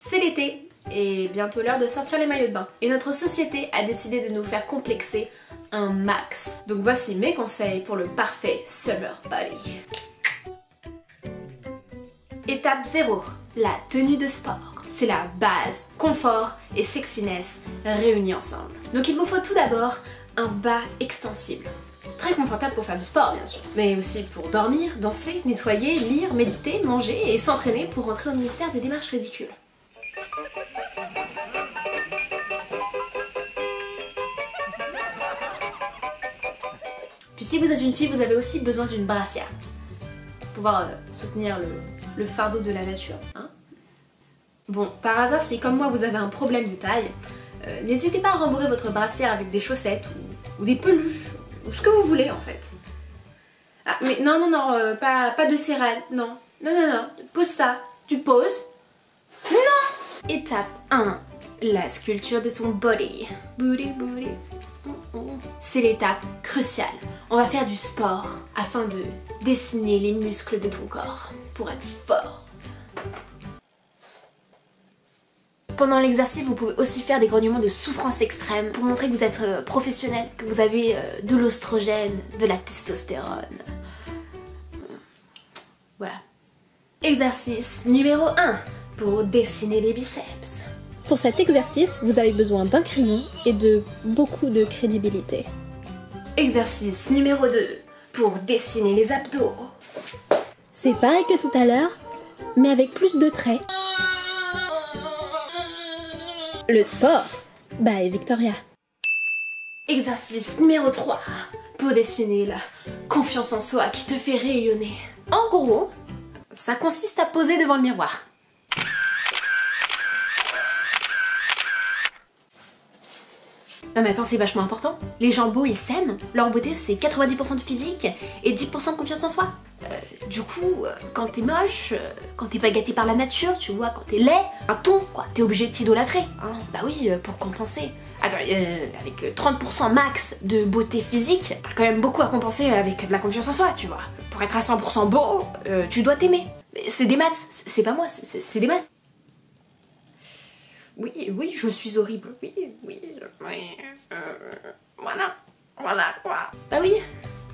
C'est l'été et bientôt l'heure de sortir les maillots de bain. Et notre société a décidé de nous faire complexer un max. Donc voici mes conseils pour le parfait summer body. Étape 0, la tenue de sport. C'est la base, confort et sexiness réunis ensemble. Donc il vous faut tout d'abord un bas extensible. Très confortable pour faire du sport bien sûr, mais aussi pour dormir, danser, nettoyer, lire, méditer, manger et s'entraîner pour rentrer au ministère des démarches ridicules. Puis si vous êtes une fille, vous avez aussi besoin d'une brassière pour pouvoir soutenir le fardeau de la nature. Hein. Bon, par hasard, si comme moi vous avez un problème de taille, n'hésitez pas à rembourrer votre brassière avec des chaussettes ou des peluches, ou ce que vous voulez en fait. Ah, mais non, pas de céréales, non. Non, pose ça, tu poses. Non! Étape 1, la sculpture de ton body. Booty. C'est l'étape cruciale. On va faire du sport afin de dessiner les muscles de ton corps pour être forte. Pendant l'exercice, vous pouvez aussi faire des grognements de souffrance extrême pour montrer que vous êtes professionnel, que vous avez de l'oestrogène, de la testostérone. Voilà. Exercice numéro 1 pour dessiner les biceps. Pour cet exercice, vous avez besoin d'un crayon et de beaucoup de crédibilité. Exercice numéro 2 pour dessiner les abdos. C'est pareil que tout à l'heure, mais avec plus de traits. Le sport, by Victoria. Exercice numéro 3 pour dessiner la confiance en soi qui te fait rayonner. En gros, ça consiste à poser devant le miroir. Non mais attends, c'est vachement important. Les gens beaux, ils s'aiment. Leur beauté, c'est 90% de physique et 10% de confiance en soi. Du coup, quand t'es moche, quand t'es pas gâté par la nature, tu vois, quand t'es laid, un ton, quoi, t'es obligé de t'idolâtrer. Hein. Bah oui, pour compenser. Attends, avec 30% max de beauté physique, t'as quand même beaucoup à compenser avec de la confiance en soi, tu vois. Pour être à 100% beau, tu dois t'aimer. C'est des maths, c'est pas moi, c'est des maths. Oui, je suis horrible. Voilà quoi. Bah oui,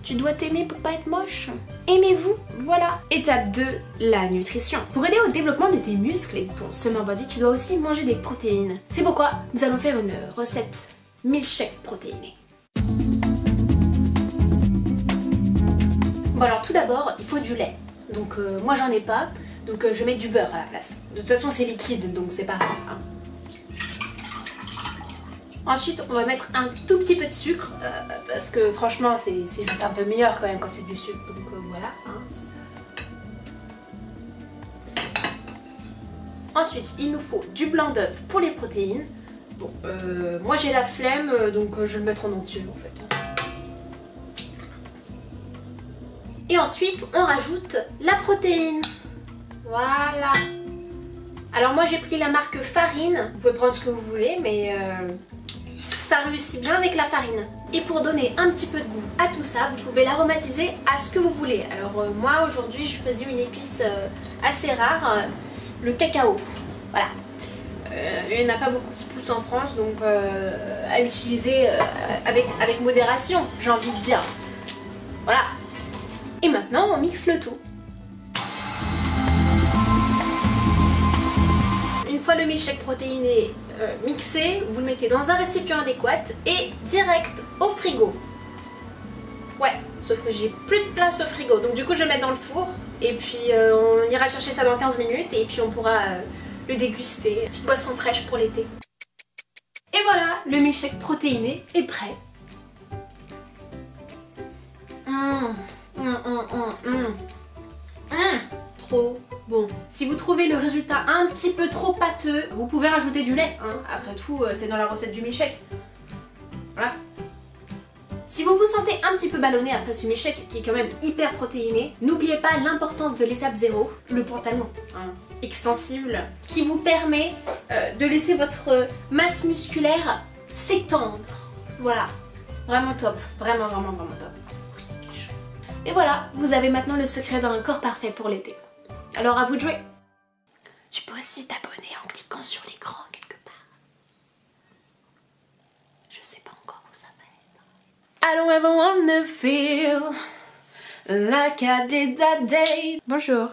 tu dois t'aimer pour pas être moche. Aimez-vous, voilà. Étape 2, la nutrition. Pour aider au développement de tes muscles et de ton summer body, tu dois aussi manger des protéines. C'est pourquoi nous allons faire une recette milkshake protéinée. Bon alors tout d'abord, il faut du lait. Donc moi j'en ai pas, donc je vais mettre du beurre à la place. De toute façon c'est liquide, donc c'est pareil. Hein. Ensuite, on va mettre un tout petit peu de sucre, parce que franchement, c'est juste un peu meilleur quand même quand il y a du sucre, donc voilà. Hein. Ensuite, il nous faut du blanc d'œuf pour les protéines. Bon, moi j'ai la flemme, donc je vais le mettre en entier en fait. Et ensuite, on rajoute la protéine. Voilà. Alors moi j'ai pris la marque Farine, vous pouvez prendre ce que vous voulez, mais ça réussit bien avec la farine. Et pour donner un petit peu de goût à tout ça, vous pouvez l'aromatiser à ce que vous voulez. Alors moi aujourd'hui je choisis une épice assez rare, le cacao. Voilà. Il n'y en a pas beaucoup qui poussent en France, donc à utiliser avec modération, j'ai envie de dire. Voilà. Et maintenant on mixe le tout. Une fois le milkshake protéiné mixé, vous le mettez dans un récipient adéquat et direct au frigo. Ouais, sauf que j'ai plus de place au frigo, donc du coup je vais le mettre dans le four et puis on ira chercher ça dans 15 minutes et puis on pourra le déguster. Petite boisson fraîche pour l'été. Et voilà, le milkshake protéiné est prêt. Trop bon. Si vous trouvez le résultat un petit peu trop pâteux, vous pouvez rajouter du lait. Hein. Après tout, c'est dans la recette du milkshake. Voilà. Si vous vous sentez un petit peu ballonné après ce milkshake qui est quand même hyper protéiné, n'oubliez pas l'importance de l'étape 0, le pantalon extensible, qui vous permet de laisser votre masse musculaire s'étendre. Voilà. Vraiment top. Vraiment top. Et voilà, vous avez maintenant le secret d'un corps parfait pour l'été. Alors à vous de jouer. Tu peux aussi t'abonner en cliquant sur l'écran quelque part. Je sais pas encore où ça va être. I don't ever wanna feel like I did that day. Bonjour.